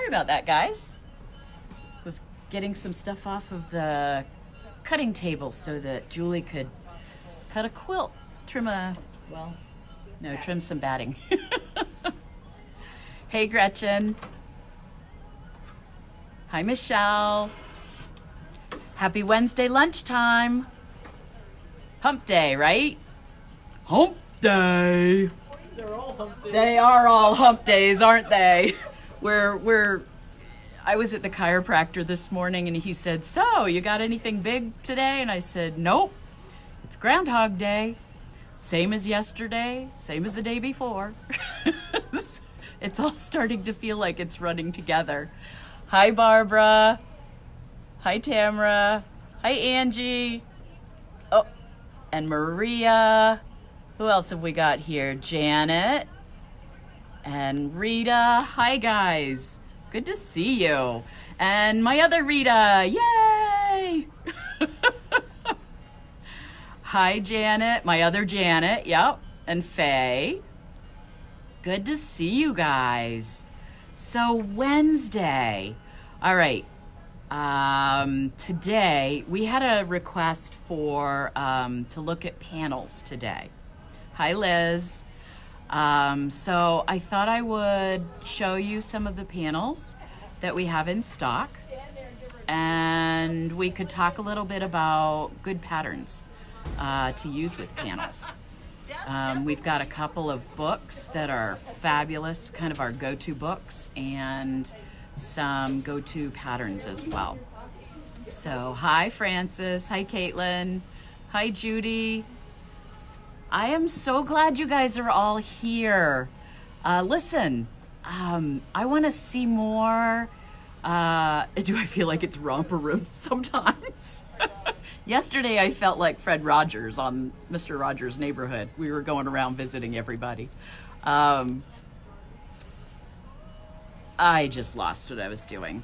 Sorry about that, guys. Was getting some stuff off of the cutting table so that Julie could cut a quilt, trim some batting. Hey, Gretchen. Hi, Michelle. Happy Wednesday lunchtime. Hump day, right? Hump day. They're all hump days. They are all hump days, aren't they? I was at the chiropractor this morning and he said, "So, you got anything big today?" And I said, "Nope. It's Groundhog Day. Same as yesterday, same as the day before." It's all starting to feel like it's running together. Hi, Barbara. Hi, Tamara. Hi, Angie. Oh, and Maria. Who else have we got here? Janet and Rita. Hi, guys. Good to see you. And my other Rita. Yay! Hi, Janet. My other Janet. Yep. And Faye. Good to see you guys. So Wednesday. All right. Today we had a request for to look at panels today. Hi, Liz. So I thought I would show you some of the panels that we have in stock, and we could talk a little bit about good patterns to use with panels. We've got a couple of books that are fabulous, kind of our go-to books, and some go-to patterns as well. So hi, Francis. Hi, Caitlin. Hi, Judy. I am so glad you guys are all here. Listen, I want to see more. Do I feel like it's romper room sometimes? Yesterday I felt like Fred Rogers on Mr. Rogers' Neighborhood. We were going around visiting everybody. I just lost what I was doing.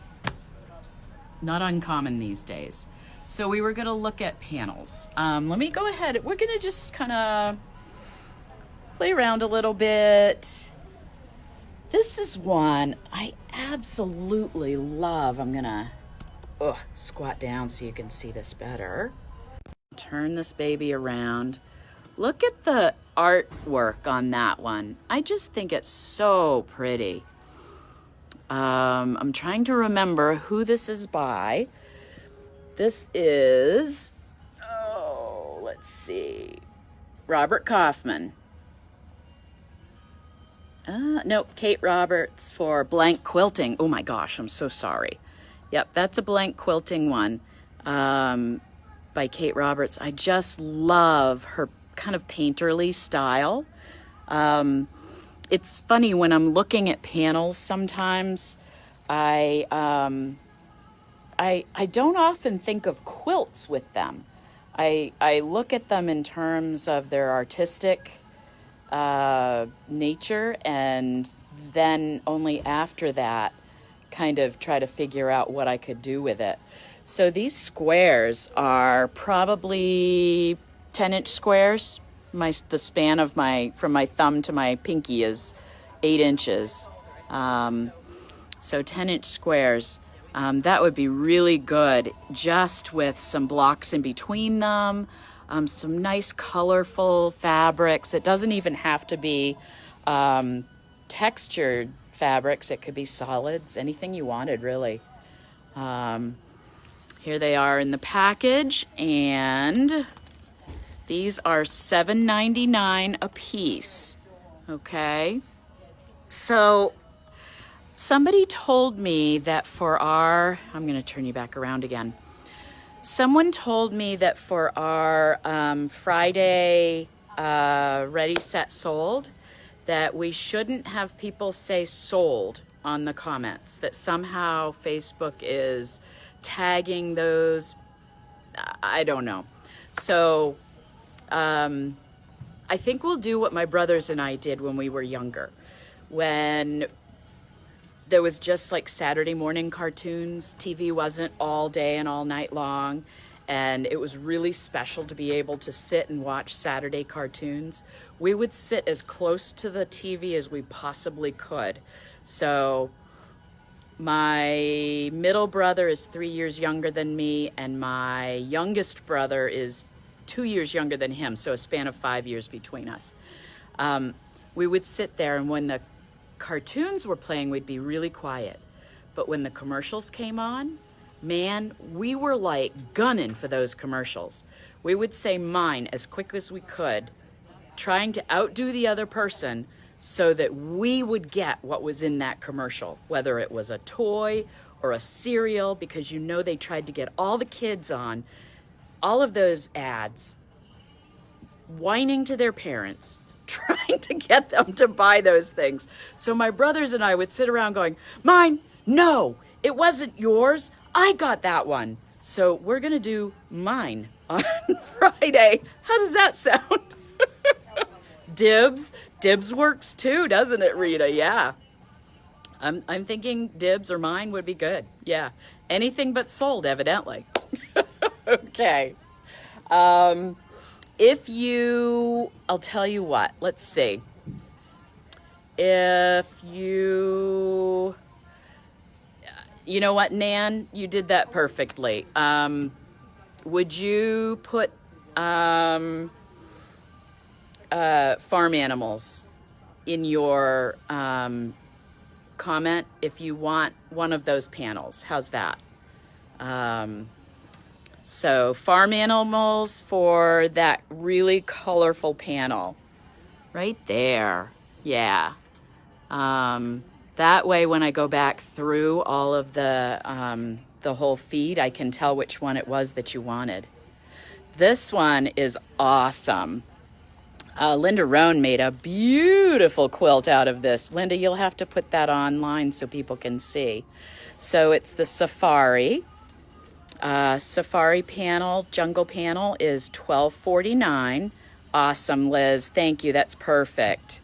Not uncommon these days. So we were going to look at panels. Let me go ahead. We're going to just kind of play around a little bit. This is one I absolutely love. I'm going to squat down so you can see this better. Turn this baby around. Look at the artwork on that one. I just think it's so pretty. I'm trying to remember who this is by. This is, let's see, Robert Kaufman. Nope, Kate Roberts for Blank Quilting. Oh my gosh, I'm so sorry. Yep, that's a Blank Quilting one by Kate Roberts. I just love her kind of painterly style. It's funny when I'm looking at panels sometimes, I don't often think of quilts with them. I look at them in terms of their artistic nature, and then only after that kind of try to figure out what I could do with it. So these squares are probably 10-inch squares. The span of from my thumb to my pinky is 8 inches. So 10-inch squares. That would be really good just with some blocks in between them, some nice colorful fabrics. It doesn't even have to be textured fabrics. It could be solids, anything you wanted, really. Here they are in the package, and these are $7.99 a piece. Okay. So somebody told me that I'm going to turn you back around again. Someone told me that for our Friday Ready, Set, Sold, that we shouldn't have people say sold on the comments, that somehow Facebook is tagging those. I don't know. So I think we'll do what my brothers and I did when we were younger, when there was just like Saturday morning cartoons. TV wasn't all day and all night long, and it was really special to be able to sit and watch Saturday cartoons. We would sit as close to the TV as we possibly could. So My middle brother is 3 years younger than me, and my youngest brother is 2 years younger than him, so a span of 5 years between us. We would sit there, and when the cartoons were playing, we'd be really quiet. But when the commercials came on, man, we were like gunning for those commercials. We would say mine as quick as we could, trying to outdo the other person so that we would get what was in that commercial, whether it was a toy or a cereal, because you know they tried to get all the kids on all of those ads, whining to their parents, trying to get them to buy those things. So my brothers and I would sit around going, mine, no, it wasn't yours. I got that one. So we're going to do mine on Friday. How does that sound? Dibs. Dibs works too, doesn't it, Rita? Yeah. I'm thinking dibs or mine would be good. Yeah. Anything but sold, evidently. Okay. I'll tell you what, let's see. You know what, Nan, you did that perfectly. Would you put, farm animals in your, comment if you want one of those panels? How's that? So farm animals for that really colorful panel right there. Yeah. That way, when I go back through all of the whole feed, I can tell which one it was that you wanted. This one is awesome. Linda Roan made a beautiful quilt out of this. Linda, you'll have to put that online so people can see. So it's the Safari. Safari panel, jungle panel is $12.49. Awesome, Liz. Thank you. That's perfect.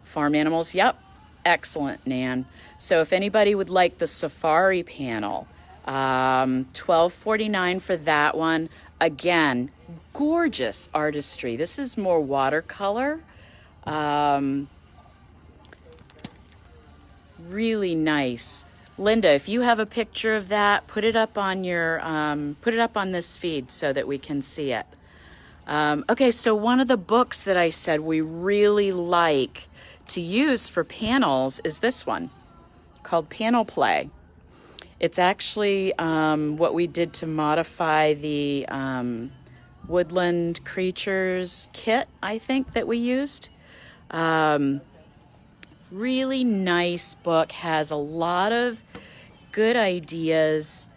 Farm animals, yep. Excellent, Nan. So if anybody would like the Safari panel, $12.49 for that one. Again, gorgeous artistry. This is more watercolor. Really nice. Linda, if you have a picture of that, put it up on your put it up on this feed so that we can see it. Okay, so one of the books that I said we really like to use for panels is this one called Panel Play. It's actually what we did to modify the Woodland Creatures kit, I think, that we used. Really nice book, has a lot of good ideas,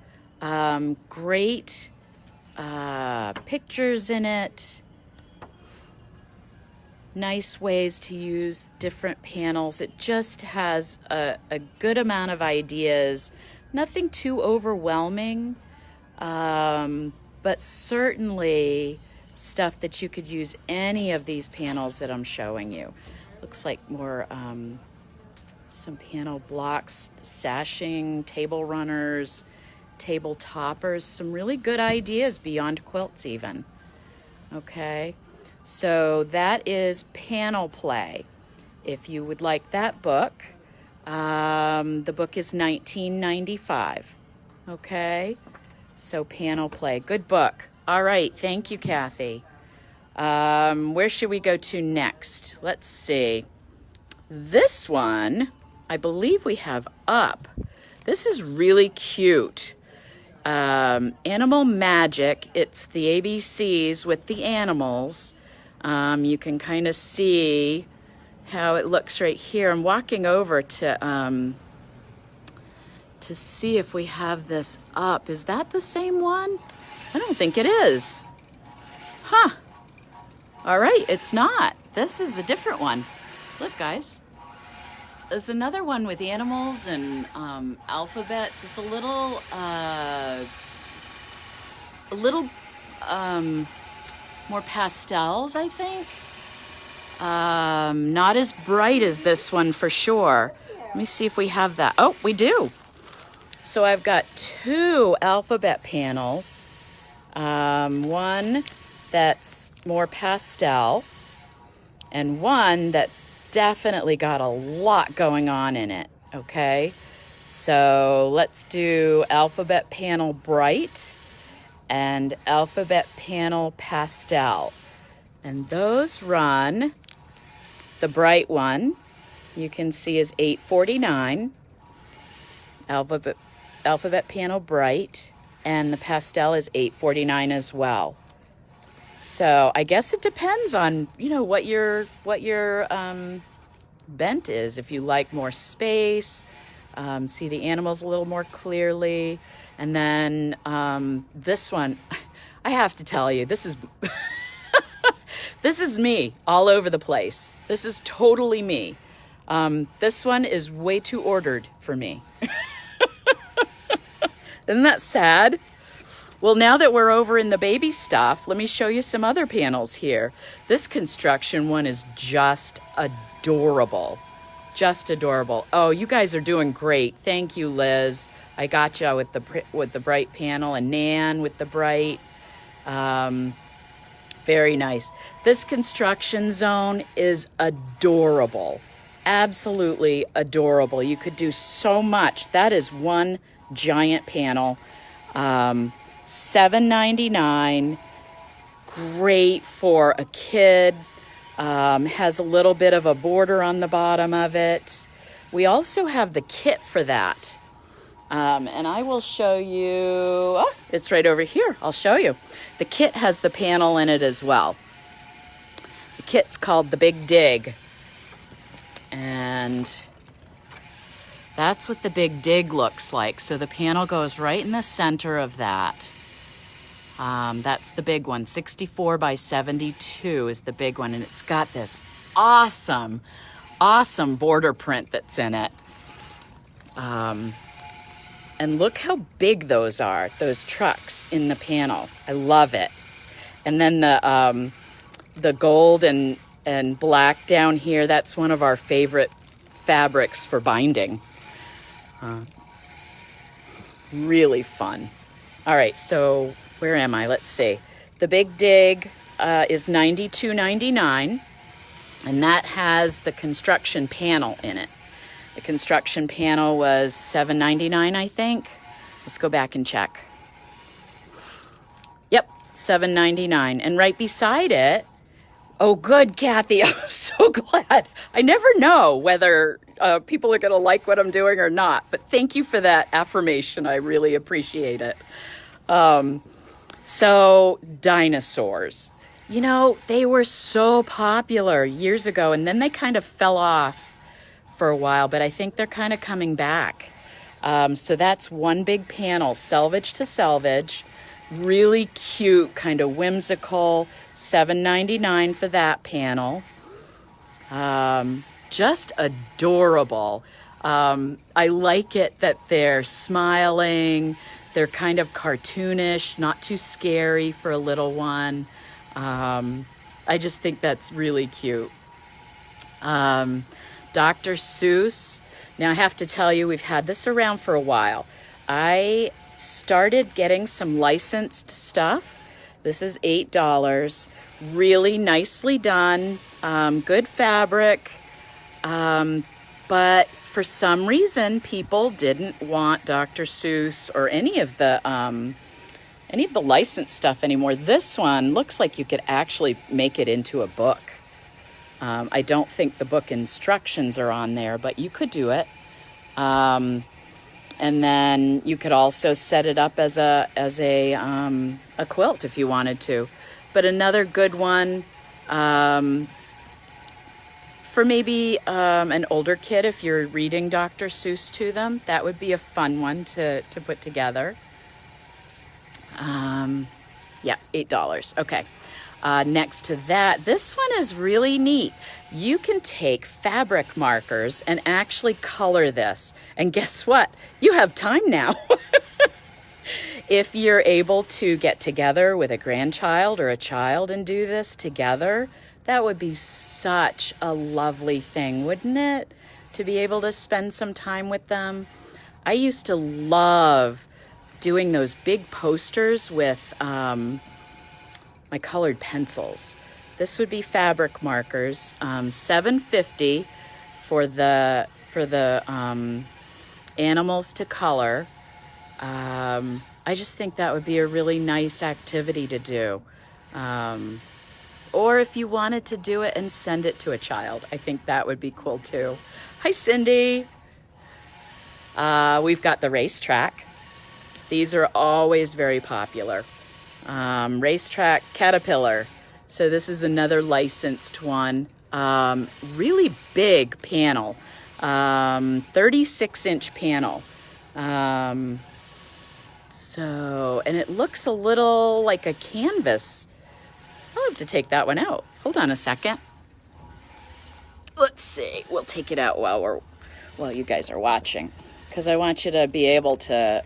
great pictures in it, nice ways to use different panels. It just has a good amount of ideas, nothing too overwhelming, but certainly stuff that you could use any of these panels that I'm showing you. Looks like more some panel blocks, sashing, table runners, table toppers, some really good ideas beyond quilts even. Okay, so that is Panel Play. If you would like that book, the book is $19.95. Okay, so Panel Play, good book. All right, thank you, Kathy. Where should we go to next? Let's see. This one, I believe we have up. This is really cute. Animal Magic. It's the ABCs with the animals. You can kind of see how it looks right here. I'm walking over to see if we have this up. Is that the same one? I don't think it is. Huh. All right, it's not. This is a different one. Look, guys. There's another one with animals and alphabets. It's a little more pastels, I think. Not as bright as this one for sure. Let me see if we have that. Oh, we do. So I've got two alphabet panels. One that's more pastel and one that's definitely got a lot going on in it. Okay, So let's do Alphabet Panel Bright and Alphabet Panel Pastel. And those run, the bright one, you can see is $8.49, Alphabet Panel Bright, and the pastel is $8.49 as well. So I guess it depends on, what your bent is. If you like more space, see the animals a little more clearly. And then this one, I have to tell you, this is this is me all over the place. This is totally me. This one is way too ordered for me. Isn't that sad? Well, now that we're over in the baby stuff, let me show you some other panels here. This construction one is just adorable. Just adorable. Oh, you guys are doing great. Thank you, Liz. I got you with the bright panel, and Nan with the bright. Very nice. This construction zone is adorable. Absolutely adorable. You could do so much. That is one giant panel. $7.99. Great for a kid. Has a little bit of a border on the bottom of it. We also have the kit for that. And I will show you, oh, it's right over here. I'll show you. The kit has the panel in it as well. The kit's called the Big Dig. And that's what the Big Dig looks like. So the panel goes right in the center of that. That's the big one. 64 by 72 is the big one. And it's got this awesome border print that's in it. And look how big those are, those trucks in the panel. I love it. And then the gold and black down here, that's one of our favorite fabrics for binding. Really fun. All right, so where am I? Let's see. The Big Dig is $92.99, and that has the construction panel in it. The construction panel was $7.99, I think. Let's go back and check. Yep, $7.99. And right beside it, oh, good, Kathy. I'm so glad. I never know whether people are going to like what I'm doing or not. But thank you for that affirmation. I really appreciate it. So dinosaurs. They were so popular years ago, and then they kind of fell off for a while, but I think they're kind of coming back. So that's one big panel, selvage to selvage. Really cute, kind of whimsical. $7.99 for that panel. Just adorable. I like it that they're smiling. They're kind of cartoonish, not too scary for a little one. I just think that's really cute. Dr. Seuss. Now I have to tell you, we've had this around for a while. I started getting some licensed stuff. This is $8. Really nicely done. Good fabric. But for some reason, people didn't want Dr. Seuss or any of the licensed stuff anymore. This one looks like you could actually make it into a book. I don't think the book instructions are on there, but you could do it. And then you could also set it up as a quilt if you wanted to. But another good one for maybe an older kid, if you're reading Dr. Seuss to them, that would be a fun one to put together. Yeah, $8. Okay. Next to that, this one is really neat. You can take fabric markers and actually color this. And guess what? You have time now. If you're able to get together with a grandchild or a child and do this together, that would be such a lovely thing, wouldn't it? To be able to spend some time with them. I used to love doing those big posters with my colored pencils. This would be fabric markers, $7.50 for the animals to color. I just think that would be a really nice activity to do. Or if you wanted to do it and send it to a child, I think that would be cool too. Hi, Cindy. We've got the racetrack. These are always very popular. Racetrack Caterpillar. So this is another licensed one. Really big panel. 36-inch panel. And it looks a little like a canvas. I'll have to take that one out. Hold on a second. Let's see. We'll take it out while you guys are watching, because I want you to be able to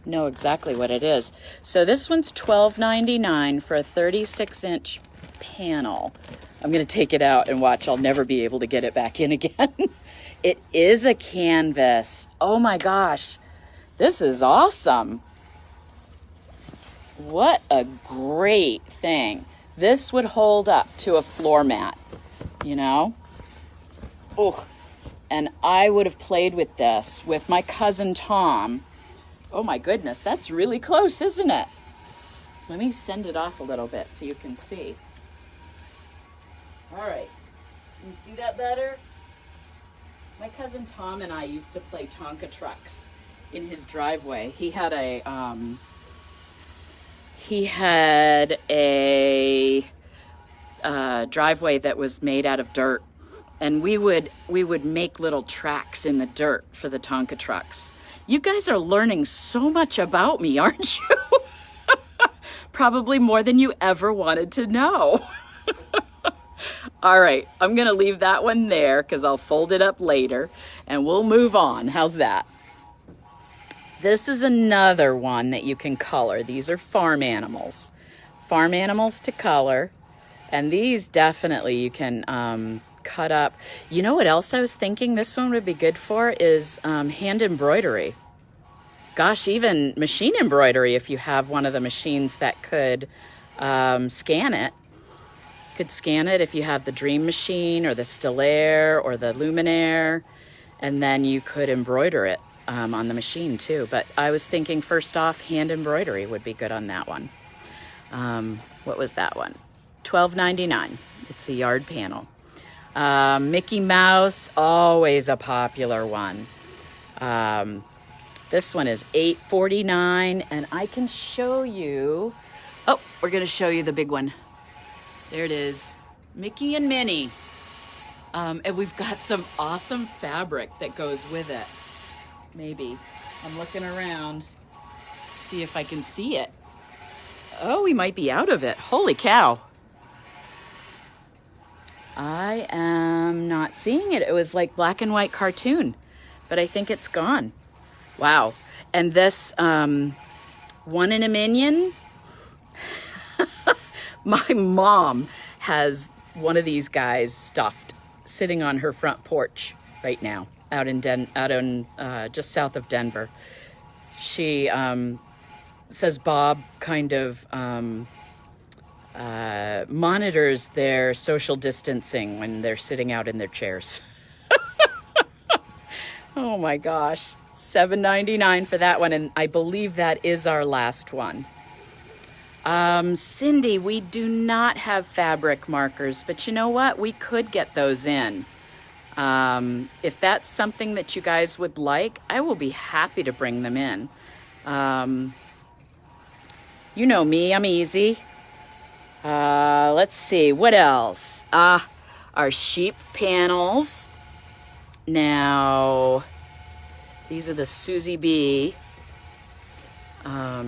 know exactly what it is. So this one's $12.99 for a 36-inch panel. I'm going to take it out and watch. I'll never be able to get it back in again. It is a canvas. Oh my gosh. This is awesome. What a great thing. This would hold up to a floor mat, you know? Oh, and I would have played with this with my cousin Tom. Oh my goodness, that's really close, isn't it? Let me send it off a little bit so you can see. All right, can you see that better? My cousin Tom and I used to play Tonka trucks in his driveway. He had a driveway that was made out of dirt, and we would make little tracks in the dirt for the Tonka trucks. You guys are learning so much about me, aren't you? Probably more than you ever wanted to know. All right, I'm gonna leave that one there because I'll fold it up later and we'll move on. How's that? This is another one that you can color. These are farm animals to color. And these definitely you can cut up. You know what else I was thinking this one would be good for is hand embroidery. Gosh, even machine embroidery if you have one of the machines that could scan it. Could scan it if you have the Dream Machine or the Stellaire or the Luminaire, and then you could embroider it on the machine too. But I was thinking first off, hand embroidery would be good on that one. What was that one? $12.99. It's a yard panel. Mickey Mouse, always a popular one. This one is $8.49, and I can show you. Oh, we're going to show you the big one. There it is, Mickey and Minnie. And we've got some awesome fabric that goes with it. Maybe. I'm looking around, see if I can see it. Oh, we might be out of it. Holy cow. I am not seeing it. It was like black and white cartoon, but I think it's gone. Wow. And this one in a Minion, my mom has one of these guys stuffed sitting on her front porch right now out in just south of Denver. She says Bob kind of monitors their social distancing when they're sitting out in their chairs. Oh my gosh. $7.99 for that one, and I believe that is our last one. Cindy, we do not have fabric markers, but you know what? We could get those in. If that's something that you guys would like, I will be happy to bring them in. You know me, I'm easy. Let's see, what else? Our sheep panels. Now, these are the Susie B.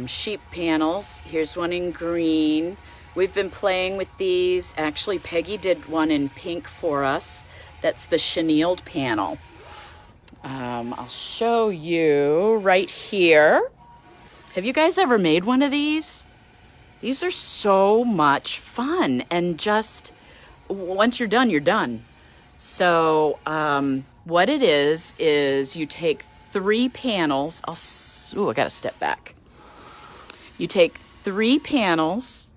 Sheep panels. Here's one in green. We've been playing with these. Actually, Peggy did one in pink for us. That's the chenilled panel. I'll show you right here. Have you guys ever made one of these? These are so much fun, and just once you're done, you're done. So what it is you take 3 panels. I gotta step back. You take 3 panels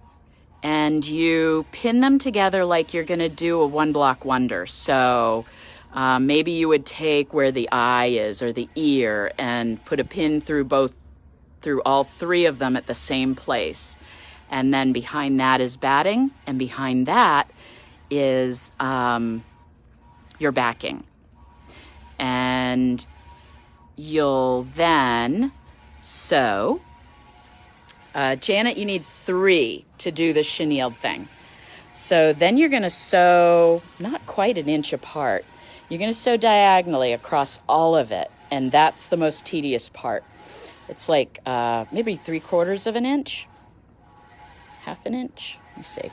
and you pin them together like you're gonna do a one block wonder. So Maybe you would take where the eye is or the ear and put a pin through all three of them at the same place. And then behind that is batting, and behind that is your backing. And you'll then sew. Janet, you need 3 to do the chenille thing. So then you're going to sew not quite an inch apart. You're going to sew diagonally across all of it, and that's the most tedious part. It's like maybe 3/4 of an inch, half an inch. Let me see.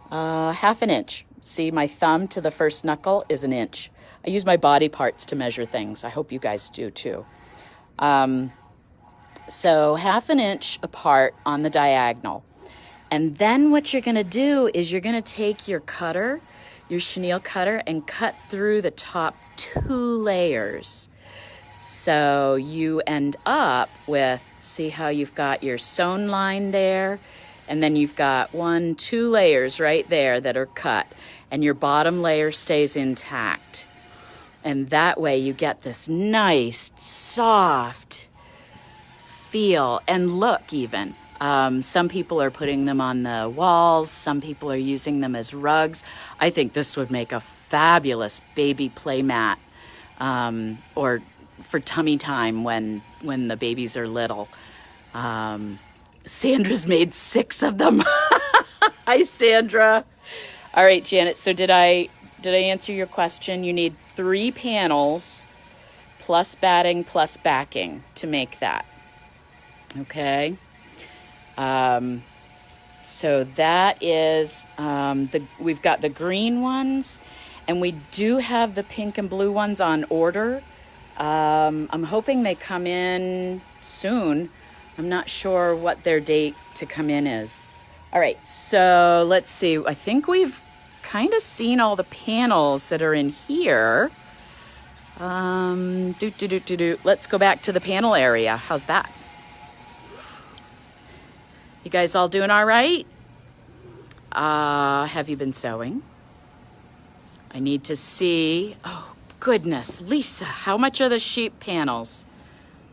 Half an inch. See, my thumb to the first knuckle is an inch. I use my body parts to measure things. I hope you guys do too. So half an inch apart on the diagonal. And then what you're going to do is you're going to take your cutter, your chenille cutter, and cut through the top 2 layers. So you end up with, see how you've got your sewn line there, and then you've got 1, 2 layers right there that are cut, and your bottom layer stays intact. And that way you get this nice, soft feel and look even. Some people are putting them on the walls. Some people are using them as rugs. I think this would make a fabulous baby play mat, or for tummy time when the babies are little. Sandra's made 6 of them. Hi, Sandra. All right, Janet. So did I answer your question? You need 3 panels plus batting plus backing to make that. Okay. So that is, we've got the green ones, and we do have the pink and blue ones on order. I'm hoping they come in soon. I'm not sure what their date to come in is. All right, so let's see. I think we've kind of seen all the panels that are in here. Let's go back to the panel area. How's that? You guys all doing all right? Have you been sewing? I need to see. Oh, goodness. Lisa, how much are the sheep panels?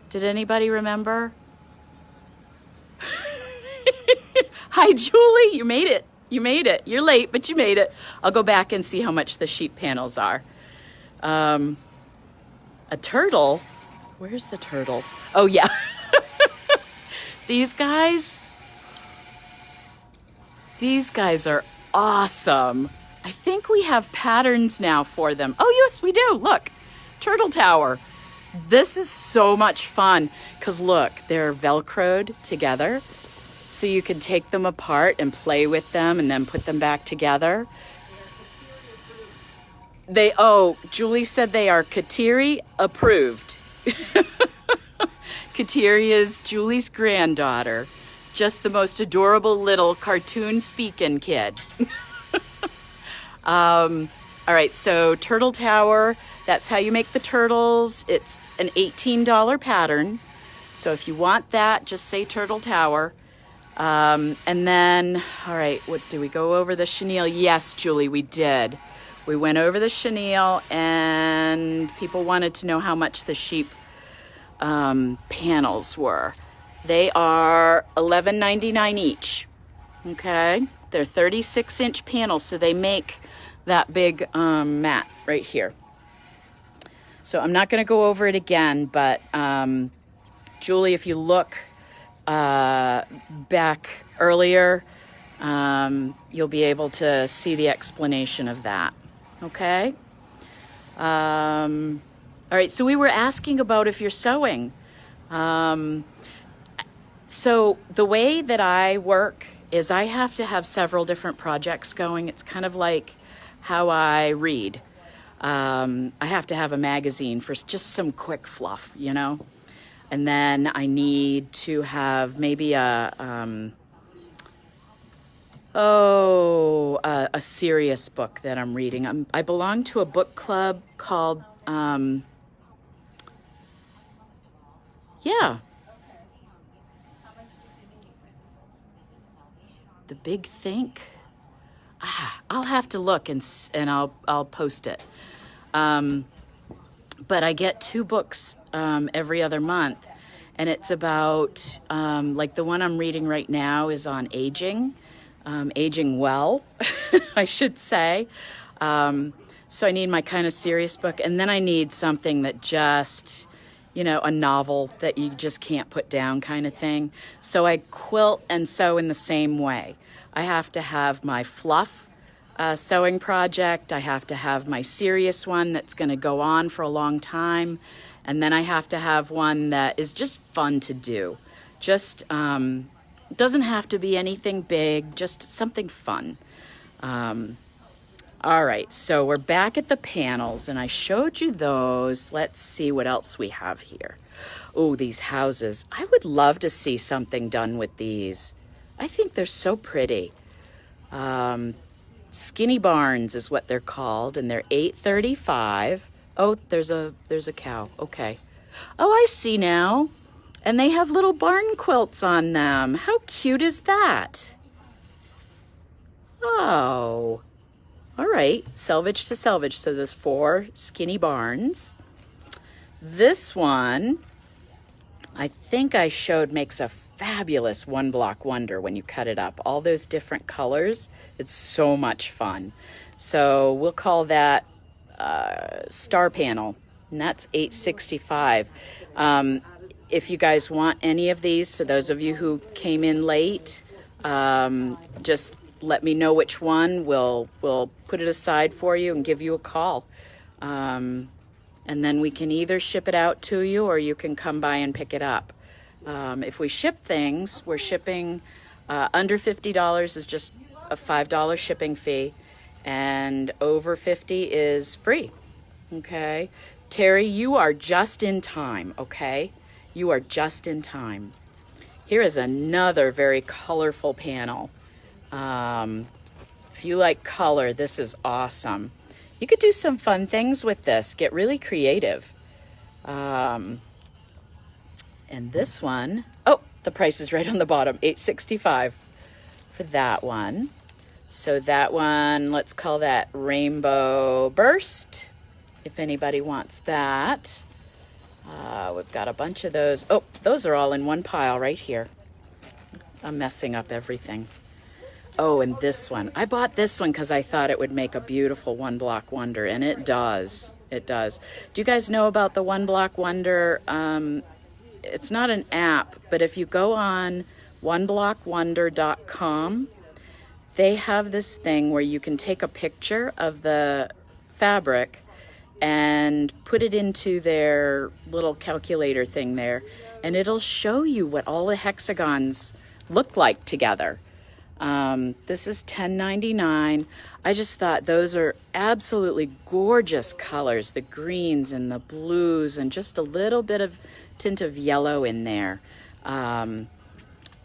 Did anybody remember? Hi, Julie. You made it. You made it. You're late, but you made it. I'll go back and see how much the sheep panels are. A turtle? Where's the turtle? Oh, yeah. These guys are awesome. I think we have patterns now for them. Oh, yes, we do. Look, Turtle Tower. This is so much fun because, look, they're Velcroed together. So you can take them apart and play with them and then put them back together. Julie said they are Kateri approved. Kateri is Julie's granddaughter. Just the most adorable little cartoon speaking kid. All right, so Turtle Tower, that's how you make the turtles. It's an $18 pattern. So if you want that, just say Turtle Tower. And then, all right, did we go over the chenille? Yes, Julie, we did. We went over the chenille, and people wanted to know how much the sheep panels were. They are $11.99 each. Okay, they're 36-inch panels, so they make that big mat right here. So I'm not going to go over it again, but Julie, if you look back earlier, you'll be able to see the explanation of that. Okay. All right. So we were asking about if you're sewing. So the way that I work is I have to have several different projects going. It's kind of like how I read. I have to have a magazine for just some quick fluff, you know? And then I need to have maybe a serious book that I'm reading. I belong to a book club called, The Big Think. I'll have to look and I'll post it. But I get 2 books every other month, and it's about, like the one I'm reading right now is on aging, aging well, I should say. So I need my kind of serious book, and then I need something that just, a novel that you just can't put down kind of thing. So I quilt and sew in the same way. I have to have my fluff sewing project. I have to have my serious one that's going to go on for a long time. And then I have to have one that is just fun to do. Just doesn't have to be anything big, just something fun. All right, so we're back at the panels, and I showed you those. Let's see what else we have here. Oh, these houses. I would love to see something done with these. I think they're so pretty. Skinny barns is what they're called, and they're $8.35. Oh, there's a cow. Okay. Oh, I see now. And they have little barn quilts on them. How cute is that? Oh. All right, selvage to selvage. So there's 4 skinny barns. This one, I think I showed, makes a fabulous one-block wonder when you cut it up. All those different colors. It's so much fun. So we'll call that star panel, and that's $8.65. If you guys want any of these, for those of you who came in late, just let me know which one. We'll put it aside for you and give you a call. And then we can either ship it out to you, or you can come by and pick it up. If we ship things, we're shipping under $50 is just a $5 shipping fee, and over 50 is free. Okay? Terry, you are just in time, okay? You are just in time. Here is another very colorful panel. If you like color, this is awesome. You could do some fun things with this. Get really creative. And this one, oh, the price is right on the bottom, $8.65 for that one. So that one, let's call that Rainbow Burst, if anybody wants that. We've got a bunch of those. Oh, those are all in one pile right here. I'm messing up everything. Oh, and this one. I bought this one because I thought it would make a beautiful one-block wonder, and it does. It does. Do you guys know about the one-block wonder? It's not an app, but if you go on oneblockwonder.com, they have this thing where you can take a picture of the fabric and put it into their little calculator thing there, and it'll show you what all the hexagons look like together. This is $10.99. I just thought those are absolutely gorgeous colors, the greens and the blues and just a little bit of tint of yellow in there.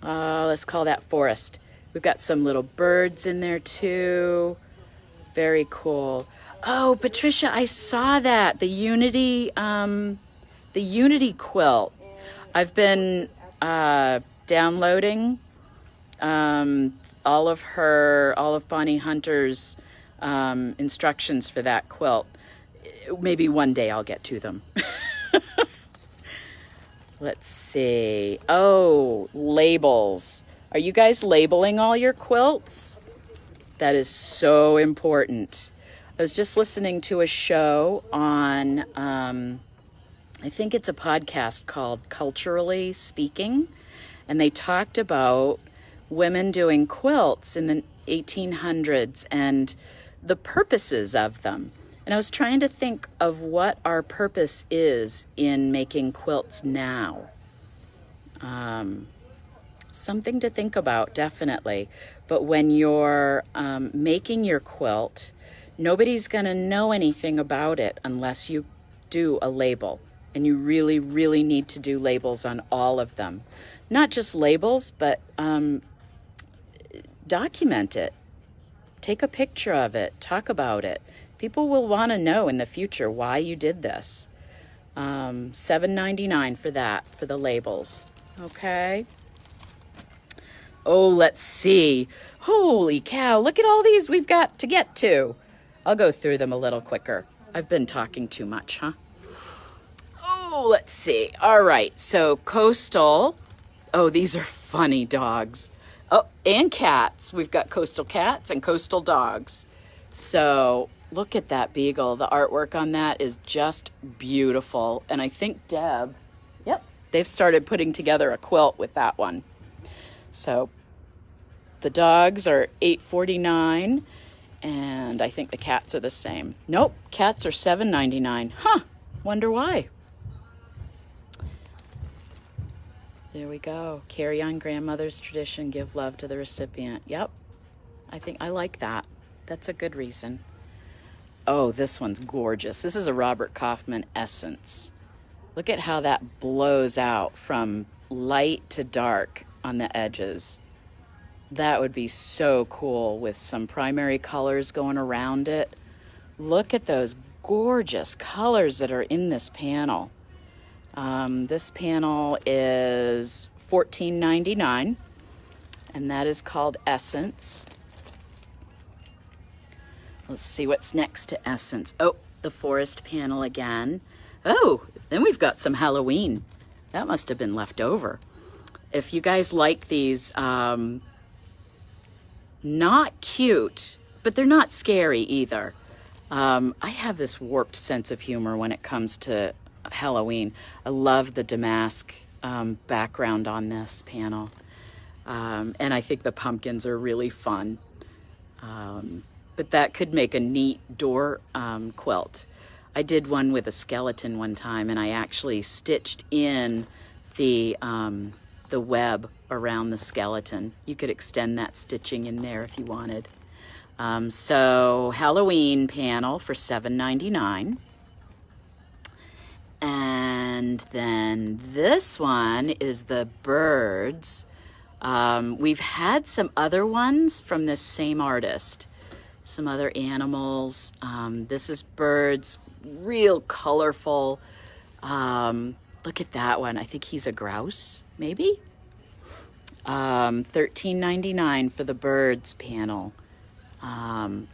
Let's call that forest. We've got some little birds in there too. Very cool. Oh, Patricia, I saw that. The Unity quilt. I've been downloading all of Bonnie Hunter's instructions for that quilt. Maybe one day I'll get to them. Let's see. Oh, labels. Are you guys labeling all your quilts? That is so important. I was just listening to a show on, I think it's a podcast called Culturally Speaking, and they talked about women doing quilts in the 1800s and the purposes of them. And I was trying to think of what our purpose is in making quilts now. Something to think about, definitely. But when you're making your quilt, nobody's going to know anything about it unless you do a label. And you really, really need to do labels on all of them. Not just labels, but document it. Take a picture of it. Talk about it. People will want to know in the future why you did this. $7.99 for that, for the labels. Okay. Oh, let's see. Holy cow, look at all these we've got to get to. I'll go through them a little quicker. I've been talking too much, huh? Oh, let's see. All right, so Coastal. Oh, these are funny dogs. Oh, and cats. We've got Coastal cats and Coastal dogs. So look at that beagle. The artwork on that is just beautiful. And I think Deb, yep, they've started putting together a quilt with that one. So the dogs are $8.49, and I think the cats are the same. Nope, cats are $7.99. Huh, wonder why. There we go. Carry on grandmother's tradition, give love to the recipient. Yep, I think I like that. That's a good reason. Oh, this one's gorgeous. This is a Robert Kaufman Essence. Look at how that blows out from light to dark on the edges. That would be so cool with some primary colors going around it. Look at those gorgeous colors that are in this panel. This panel is $14.99, and that is called Essence. Let's see what's next to Essence. Oh, the forest panel again. Oh, then we've got some Halloween. That must have been left over. If you guys like these, not cute, but they're not scary either. I have this warped sense of humor when it comes to Halloween. I love the damask background on this panel. And I think the pumpkins are really fun. But that could make a neat door quilt. I did one with a skeleton one time, and I actually stitched in the web around the skeleton. You could extend that stitching in there if you wanted. So Halloween panel for $7.99. And then this one is the birds. We've had some other ones from this same artist. Some other animals. This is birds, real colorful. Look at that one. I think he's a grouse, maybe? $13.99 for the birds panel.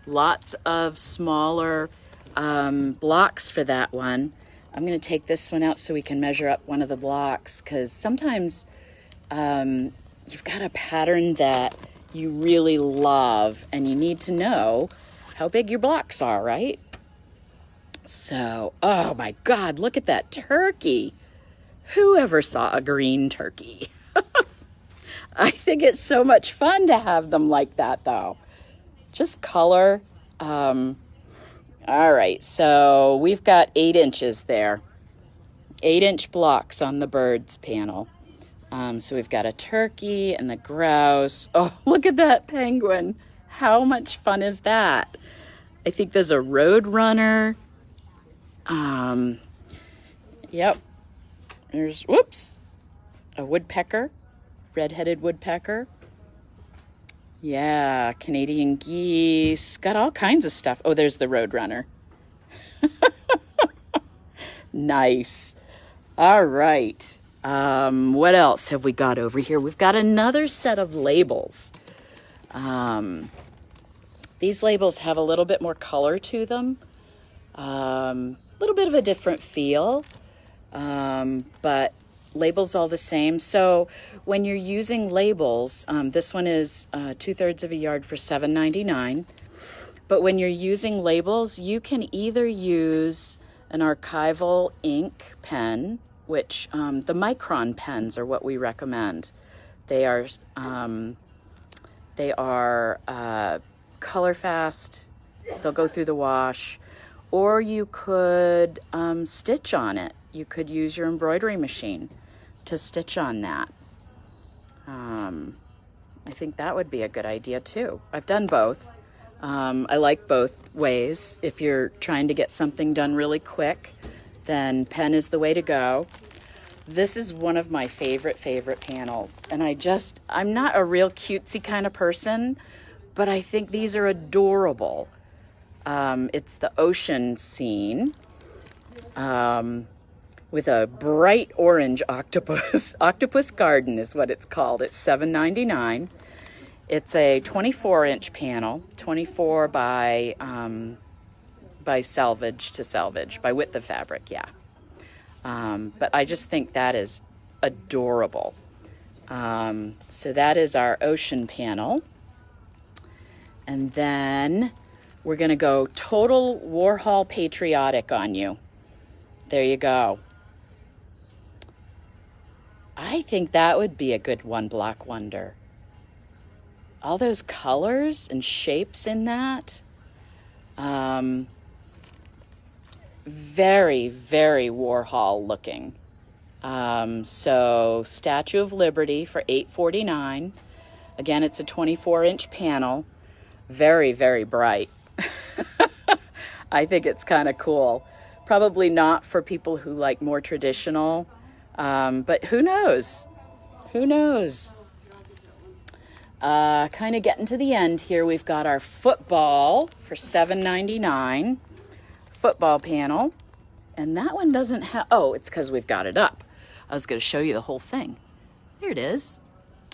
Lots of smaller blocks for that one. I'm going to take this one out so we can measure up one of the blocks, because sometimes you've got a pattern that you really love and you need to know how big your blocks are, right? So, oh my God, look at that turkey. Who ever saw a green turkey? I think it's so much fun to have them like that, though. Just color. All right, so we've got 8 inches there. 8-inch blocks on the birds panel. So we've got a turkey and the grouse. Oh, look at that penguin. How much fun is that? I think there's a road runner. Yep. There's, whoops, a woodpecker, red-headed woodpecker. Yeah, Canadian geese. Got all kinds of stuff. Oh, there's the road runner. Nice. All right. What else have we got over here? We've got another set of labels. These labels have a little bit more color to them. A little bit of a different feel. But labels all the same. So when you're using labels, this one is 2/3 of a yard for $7.99. But when you're using labels, you can either use an archival ink pen, which the Micron pens are what we recommend. They are color fast. They'll go through the wash. Or you could stitch on it. You could use your embroidery machine to stitch on that. I think that would be a good idea too. I've done both. I like both ways. If you're trying to get something done really quick, then pen is the way to go. This is one of my favorite panels. And I'm not a real cutesy kind of person, but I think these are adorable. It's the ocean scene with a bright orange octopus. Octopus Garden is what it's called. It's $7.99. It's a 24-inch panel, 24 by by Selvage to Selvage, by Width of Fabric, yeah. But I just think that is adorable. So that is our ocean panel. And then we're going to go total Warhol patriotic on you. There you go. I think that would be a good one block wonder. All those colors and shapes in that. Very, very Warhol looking. So Statue of Liberty for $8.49. Again, it's a 24-inch panel. Very, very bright. I think it's kind of cool. Probably not for people who like more traditional, but who knows? Who knows? Kind of getting to the end here. We've got our football for $7.99. Football panel. And that one doesn't have... Oh, it's because we've got it up. I was going to show you the whole thing. There it is.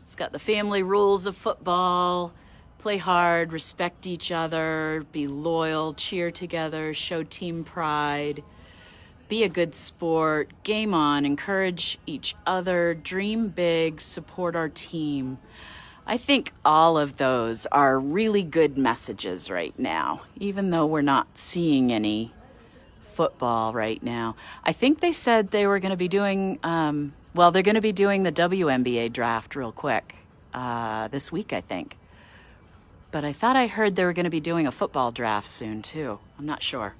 It's got the family rules of football. Play hard, respect each other, be loyal, cheer together, show team pride, be a good sport, game on, encourage each other, dream big, support our team. I think all of those are really good messages right now, even though we're not seeing any football right now. I think they said they were going to be doing, they're going to be doing the WNBA draft real quick this week, I think. But I thought I heard they were going to be doing a football draft soon, too. I'm not sure.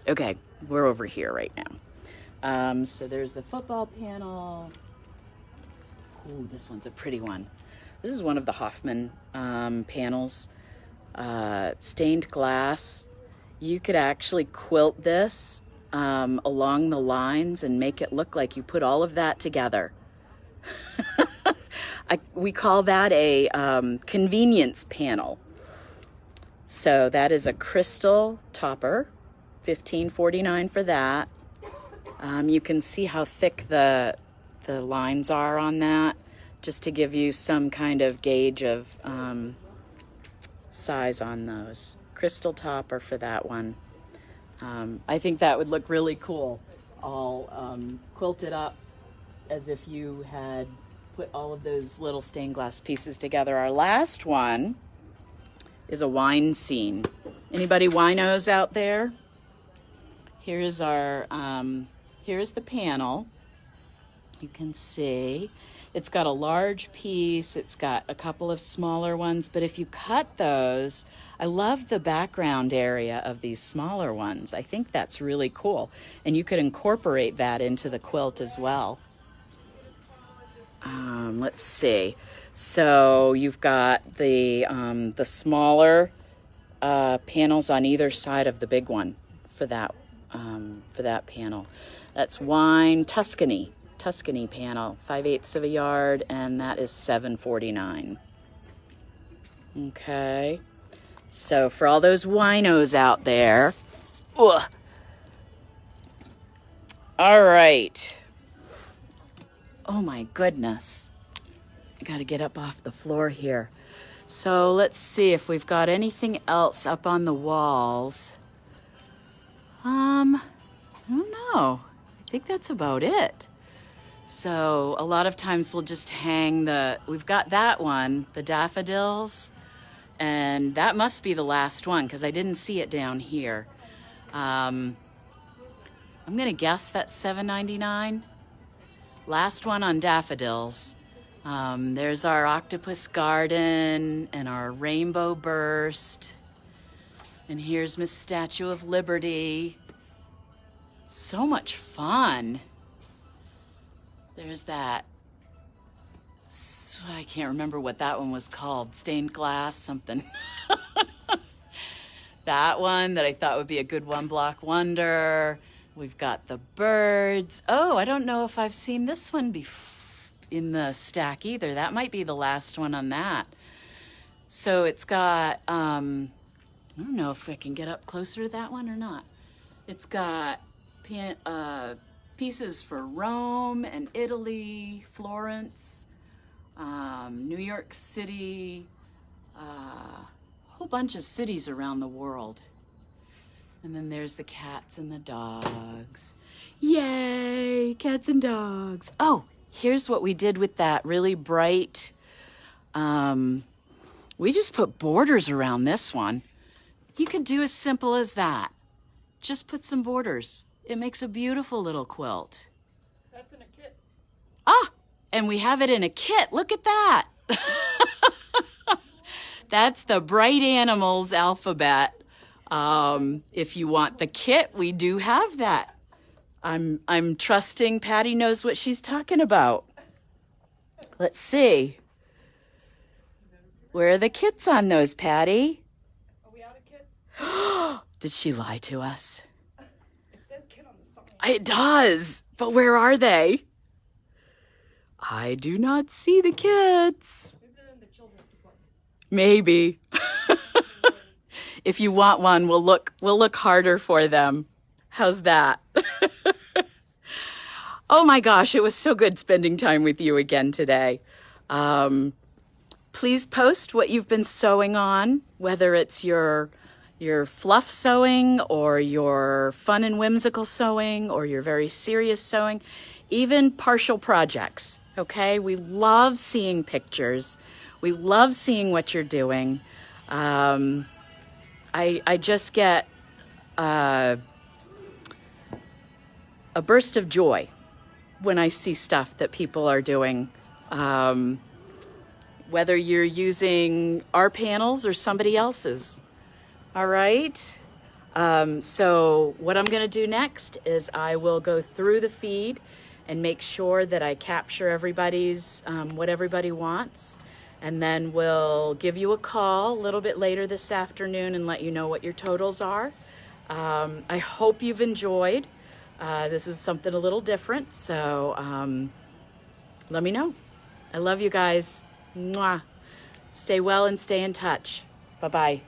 Okay, we're over here right now. So there's the football panel. Ooh, this one's a pretty one. This is one of the Hoffman panels. Stained glass. You could actually quilt this along the lines and make it look like you put all of that together. We call that a convenience panel. So that is a crystal topper, $15.49 for that. You can see how thick the lines are on that, just to give you some kind of gauge of size on those. Crystal topper for that one. I think that would look really cool, all quilted up as if you had put all of those little stained glass pieces together. Our last one is a wine scene. Anybody winos out there? Here's our, here's the panel. You can see it's got a large piece. It's got a couple of smaller ones, but if you cut those, I love the background area of these smaller ones. I think that's really cool. And you could incorporate that into the quilt as well. Let's see. So you've got the smaller panels on either side of the big one for that panel. That's wine Tuscany panel, 5/8 of a yard, and that is $7.49. Okay. So for all those winos out there, ugh. All right. Oh my goodness. I gotta get up off the floor here. So let's see if we've got anything else up on the walls. I don't know. I think that's about it. So a lot of times we'll just hang we've got that one, the daffodils, and that must be the last one because I didn't see it down here. I'm gonna guess that's $7.99. Last one on daffodils. There's our octopus garden and our rainbow burst. And here's Miss Statue of Liberty. So much fun. There's that, I can't remember what that one was called, stained glass something. That one that I thought would be a good one block wonder. We've got the birds. Oh, I don't know if I've seen this one in the stack either. That might be the last one on that. So it's got, I don't know if I can get up closer to that one or not. It's got pieces for Rome and Italy, Florence, New York City, a whole bunch of cities around the world. And then there's the cats and the dogs. Yay, cats and dogs. Oh, here's what we did with that really bright, we just put borders around this one. You could do as simple as that. Just put some borders. It makes a beautiful little quilt. That's in a kit. Ah, and we have it in a kit. Look at that. That's the Bright Animals alphabet. If you want the kit, we do have that. I'm trusting Patty knows what she's talking about. Let's see. Where are the kits on those, Patty? Are we out of kits? Did she lie to us? It says kit on the side. It does, but where are they? I do not see the kits. Maybe they're in the children's department. Maybe. If you want one, we'll look harder for them. How's that? Oh my gosh, it was so good spending time with you again today. Please post what you've been sewing on, whether it's your fluff sewing or your fun and whimsical sewing or your very serious sewing, even partial projects, okay? We love seeing pictures. We love seeing what you're doing. I just get a burst of joy when I see stuff that people are doing. Whether you're using our panels or somebody else's. All right? So what I'm going to do next is I will go through the feed and make sure that I capture everybody's, what everybody wants. And then we'll give you a call a little bit later this afternoon and let you know what your totals are. I hope you've enjoyed. This is something a little different, so let me know. I love you guys. Mwah. Stay well and stay in touch. Bye-bye.